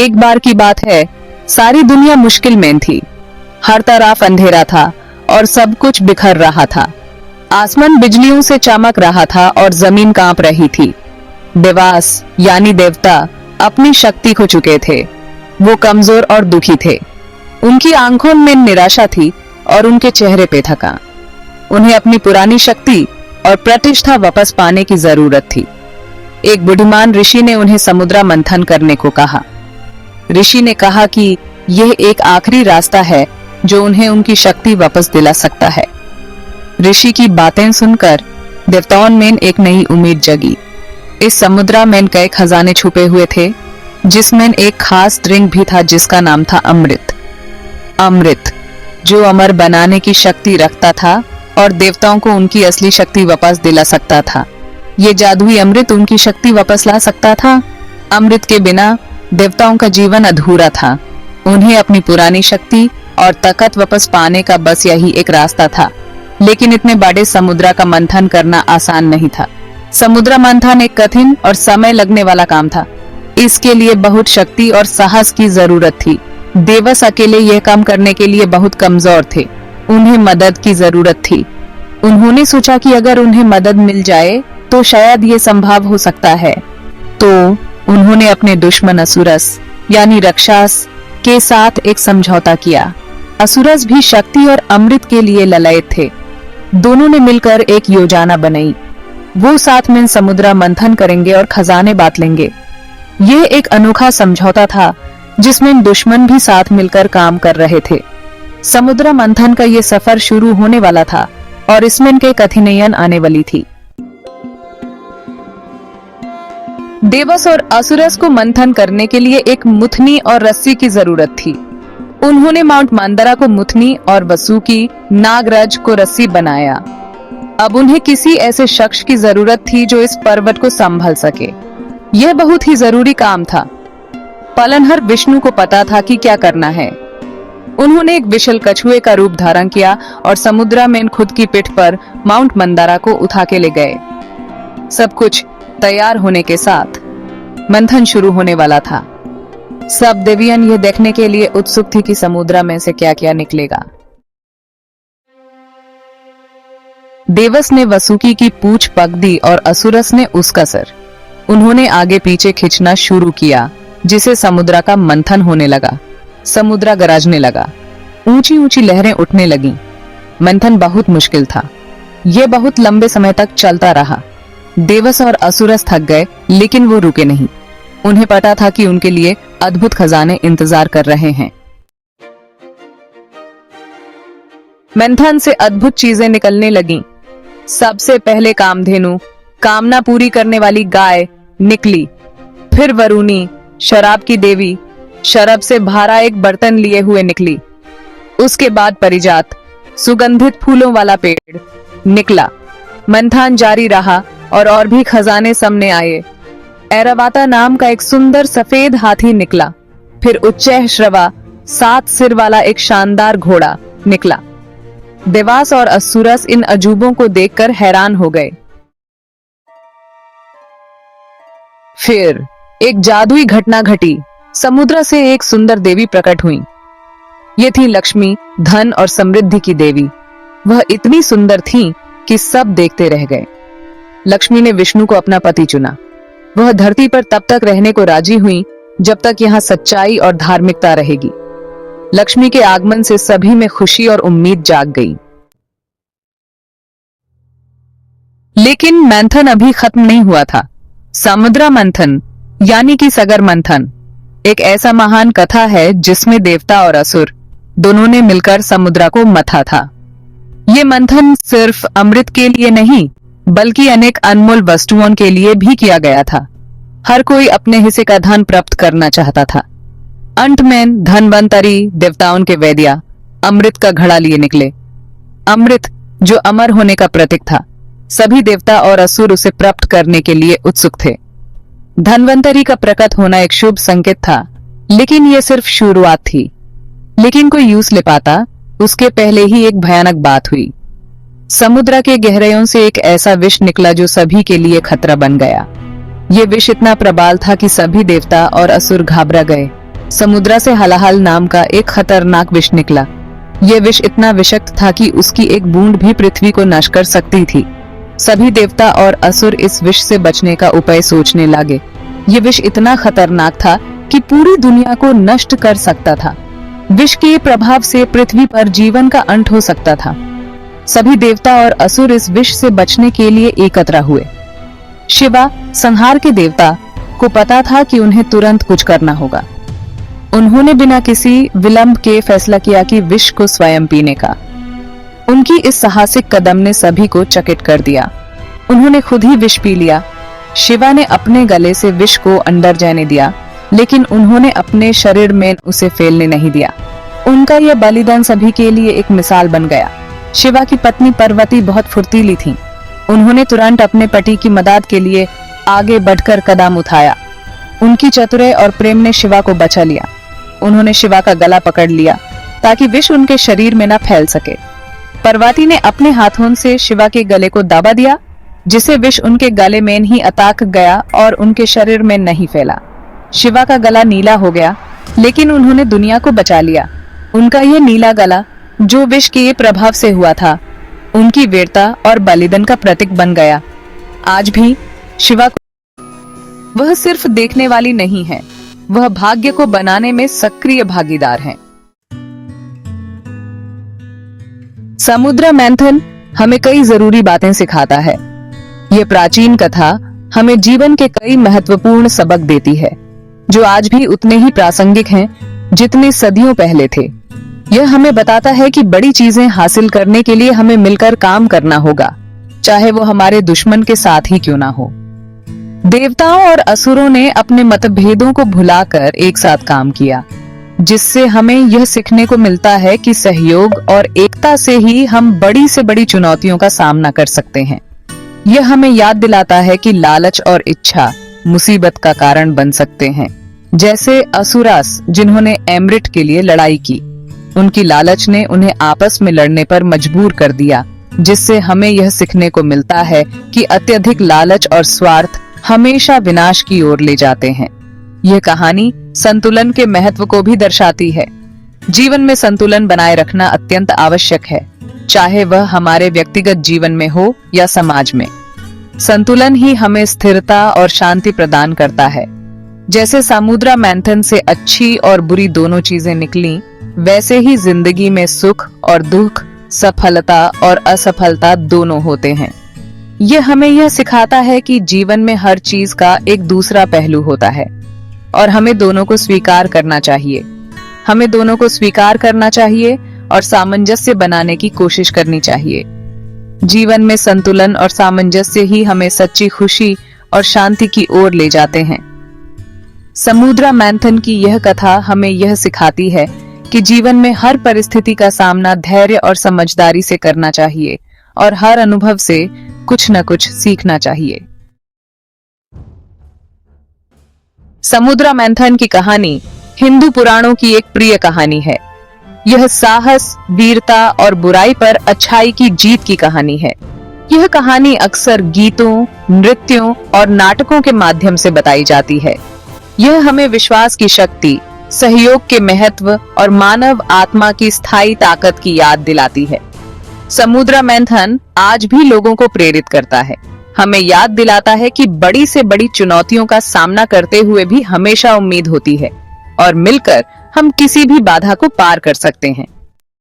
एक बार की बात है, सारी दुनिया मुश्किल में थी। हर तरफ अंधेरा था और सब कुछ बिखर रहा था। आसमान बिजलियों से चमक रहा था और जमीन कांप रही थी। देवास यानी देवता अपनी शक्ति खो चुके थे। वो कमजोर और दुखी थे। उनकी आंखों में निराशा थी और उनके चेहरे पे थकान। उन्हें अपनी पुरानी शक्ति और प्रतिष्ठा वापस पाने की जरूरत थी। एक बुद्धिमान ऋषि ने उन्हें समुद्र मंथन करने को कहा। ऋषि ने कहा कि यह एक आखिरी रास्ता है जो उन्हें उनकी शक्ति वापस दिला सकता है। ऋषि की बातें सुनकर देवताओं में एक नई उम्मीद जगी। इस समुद्र में कई खजाने छुपे हुए थे, जिसमें एक खास ड्रिंक भी था जिसका नाम था अमृत। अमृत जो अमर बनाने की शक्ति रखता था और देवताओं को उनकी असली शक्ति वापस दिला सकता था। ये जादुई अमृत उनकी शक्ति वापस ला सकता था। अमृत के बिना देवताओं का जीवन अधूरा था। उन्हें अपनी पुरानी शक्ति और ताकत वापस पाने का बस यही एक रास्ता था। लेकिन इतने बड़े समुद्र का मंथन करना आसान नहीं था। समुद्र मंथन एक कठिन और समय लगने वाला काम था। इसके लिए बहुत शक्ति और साहस की जरूरत थी। देवस अकेले यह काम करने के लिए बहुत कमजोर थे। उन्हें मदद की जरूरत थी। उन्होंने सोचा कि अगर उन्हें मदद मिल जाए तो शायद ये संभव हो सकता है। तो उन्होंने अपने दुश्मन असुरस यानी राक्षस के साथ एक समझौता किया। असुरस भी शक्ति और अमृत के लिए ललायत थे। दोनों ने मिलकर एक योजना बनाई। वो साथ में समुद्र मंथन करेंगे और खजाने बांट लेंगे। यह एक अनोखा समझौता था जिसमें दुश्मन भी साथ मिलकर काम कर रहे थे। समुद्र मंथन का ये सफर शुरू होने वाला था और इसमें कई कठिनाइयां आने वाली थी। देवस और असुरस को मंथन करने के लिए एक मुथनी और रस्सी की जरूरत थी। उन्होंने माउंट मंदरा को मुथनी और वसुकी नागराज को रस्सी बनाया। अब उन्हें किसी ऐसे शख्स की जरूरत थी जो इस पर्वत को संभाल सके। यह बहुत ही जरूरी काम था। पालनहार विष्णु को पता था कि क्या करना है। उन्होंने एक विशाल कछुए का रूप धारण किया और समुद्र में खुद की पीठ पर माउंट मंदारा को उठा के ले गए। सब कुछ तैयार होने के साथ मंथन शुरू होने वाला था। सब देवियां यह देखने के लिए उत्सुक थी कि समुद्र में से क्या क्या निकलेगा। देवस ने वसुकी की पूंछ पकड़ दी और असुरस ने उसका सर। उन्होंने आगे पीछे खींचना शुरू किया, जिसे समुद्र का मंथन होने लगा। समुद्र गरजने लगा। ऊंची ऊंची लहरें उठने लगीं। मंथन बहुत मुश्किल था। यह बहुत लंबे समय तक चलता रहा। देवस और असुरस थक गए, लेकिन वो रुके नहीं। उन्हें पता था कि उनके लिए अद्भुत खजाने इंतजार कर रहे हैं। मंथन से अद्भुत चीजें निकलने लगीं। सबसे पहले कामधेनु, कामना पूरी करने वाली गाय निकली। फिर वरुणी, शराब की देवी, शराब से भरा एक बर्तन लिए हुए निकली। उसके बाद परिजात, सुगंधित फूलों वाला पेड़ निकला। मंथन जारी रहा और भी खजाने सामने आए। ऐरावता नाम का एक सुंदर सफेद हाथी निकला। फिर उच्चैः श्रवा, 7 सिर वाला एक शानदार घोड़ा निकला। देवास और असुरस इन अजूबों को देखकर हैरान हो गए। फिर एक जादुई घटना घटी। समुद्र से एक सुंदर देवी प्रकट हुई। ये थी लक्ष्मी, धन और समृद्धि की देवी। वह इतनी सुंदर थी कि सब देखते रह गए। लक्ष्मी ने विष्णु को अपना पति चुना। वह धरती पर तब तक रहने को राजी हुई जब तक यहाँ सच्चाई और धार्मिकता रहेगी। लक्ष्मी के आगमन से सभी में खुशी और उम्मीद जाग गई। लेकिन मंथन अभी खत्म नहीं हुआ था। समुद्र मंथन यानी कि सागर मंथन एक ऐसा महान कथा है जिसमें देवता और असुर दोनों ने मिलकर समुद्र को मथा था। ये मंथन सिर्फ अमृत के लिए नहीं, बल्कि अनेक अनमोल वस्तुओं के लिए भी किया गया था। हर कोई अपने हिस्से का धन प्राप्त करना चाहता था। अंत में धनवंतरी देवताओं के वैद्य अमृत का घड़ा लिए निकले। अमृत जो अमर होने का प्रतीक था। सभी देवता और असुर उसे प्राप्त करने के लिए उत्सुक थे। धनवंतरी का प्रकट होना एक शुभ संकेत था, लेकिन यह सिर्फ शुरुआत थी। लेकिन कोई यूं ले पाता, उसके पहले ही एक भयानक बात हुई। समुद्र के गहराइयों से एक ऐसा विष निकला जो सभी के लिए खतरा बन गया। ये विष इतना प्रबल था कि सभी देवता और असुर घबरा गए। समुद्र से हलाहल नाम का एक खतरनाक विष निकला। यह विष इतना विषक्त था कि उसकी एक बूंद भी पृथ्वी को नष्ट कर सकती थी। सभी देवता और असुर इस विष से बचने का उपाय सोचने लगे। ये विष इतना खतरनाक था कि पूरी दुनिया को नष्ट कर सकता था। विष के प्रभाव से पृथ्वी पर जीवन का अंत हो सकता था। सभी देवता और असुर इस विष से बचने के लिए एकत्र हुए। शिवा, संहार के देवता, को पता था कि उन्हें तुरंत कुछ करना होगा। उन्होंने बिना किसी विलंब के फैसला किया कि विष को स्वयं पीने का। उनकी इस साहसिक कदम ने सभी को चकित कर दिया। उन्होंने खुद ही विष पी लिया। शिवा ने अपने गले से विष को अंदर जाने दिया, लेकिन उन्होंने अपने शरीर में उसे फैलने नहीं दिया। उनका यह बलिदान सभी के लिए एक मिसाल बन गया। शिवा की पत्नी पार्वती बहुत फुर्तीली थी। उन्होंने तुरंत अपने पति की मदद के लिए आगे बढ़कर कदम उठाया। उनकी चतुराई और प्रेम ने शिवा को बचा लिया। उन्होंने शिवा का गला पकड़ लिया ताकि विष उनके शरीर में न फैल सके। पार्वती ने अपने हाथों से शिवा के गले को दबा दिया, जिससे विष उनके गले में ही अटक गया और उनके शरीर में नहीं फैला। शिवा का गला नीला हो गया, लेकिन उन्होंने दुनिया को बचा लिया। उनका यह नीला गला, जो विष के प्रभाव से हुआ था, उनकी वीरता और बलिदान का प्रतीक बन गया। आज भी शिवा वह सिर्फ देखने वाली नहीं है, वह भाग्य को बनाने में सक्रिय भागीदार हैं। समुद्र मंथन हमें कई जरूरी बातें सिखाता है। यह प्राचीन कथा हमें जीवन के कई महत्वपूर्ण सबक देती है, जो आज भी उतने ही प्रासंगिक हैं जितने सदियों पहले थे। यह हमें बताता है कि बड़ी चीजें हासिल करने के लिए हमें मिलकर काम करना होगा, चाहे वो हमारे दुश्मन के साथ ही क्यों ना हो। देवताओं और असुरों ने अपने मतभेदों को भुलाकर एक साथ काम किया, जिससे हमें यह सीखने को मिलता है कि सहयोग और एकता से ही हम बड़ी से बड़ी चुनौतियों का सामना कर सकते हैं। यह हमें याद दिलाता है कि लालच और इच्छा मुसीबत का कारण बन सकते हैं। जैसे असुरास, जिन्होंने अमृत के लिए लड़ाई की, उनकी लालच ने उन्हें आपस में लड़ने पर मजबूर कर दिया, जिससे हमें यह सीखने को मिलता है कि अत्यधिक लालच और स्वार्थ हमेशा विनाश की ओर ले जाते हैं। यह कहानी संतुलन के महत्व को भी दर्शाती है। जीवन में संतुलन बनाए रखना अत्यंत आवश्यक है, चाहे वह हमारे व्यक्तिगत जीवन में हो या समाज में। संतुलन ही हमें स्थिरता और शांति प्रदान करता है। जैसे समुद्र मंथन से अच्छी और बुरी दोनों चीजें निकली, वैसे ही जिंदगी में सुख और दुख, सफलता और असफलता दोनों होते हैं। यह हमें यह सिखाता है कि जीवन में हर चीज का एक दूसरा पहलू होता है और हमें दोनों को स्वीकार करना चाहिए। हमें दोनों को स्वीकार करना चाहिए और सामंजस्य बनाने की कोशिश करनी चाहिए। जीवन में संतुलन और सामंजस्य ही हमें सच्ची खुशी और शांति की ओर ले जाते हैं। समुद्र मंथन की यह कथा हमें यह सिखाती है कि जीवन में हर परिस्थिति का सामना धैर्य और समझदारी से करना चाहिए और हर अनुभव से कुछ न कुछ सीखना चाहिए। समुद्र मंथन की कहानी हिंदू पुराणों की एक प्रिय कहानी है। यह साहस, वीरता और बुराई पर अच्छाई की जीत की कहानी है। यह कहानी अक्सर गीतों, नृत्यों और नाटकों के माध्यम से बताई जाती है। यह हमें विश्वास की शक्ति, सहयोग के महत्व और मानव आत्मा की स्थायी ताकत की याद दिलाती है। समुद्र मंथन आज भी लोगों को प्रेरित करता है, हमें याद दिलाता है कि बड़ी से बड़ी चुनौतियों का सामना करते हुए भी हमेशा उम्मीद होती है और मिलकर हम किसी भी बाधा को पार कर सकते हैं।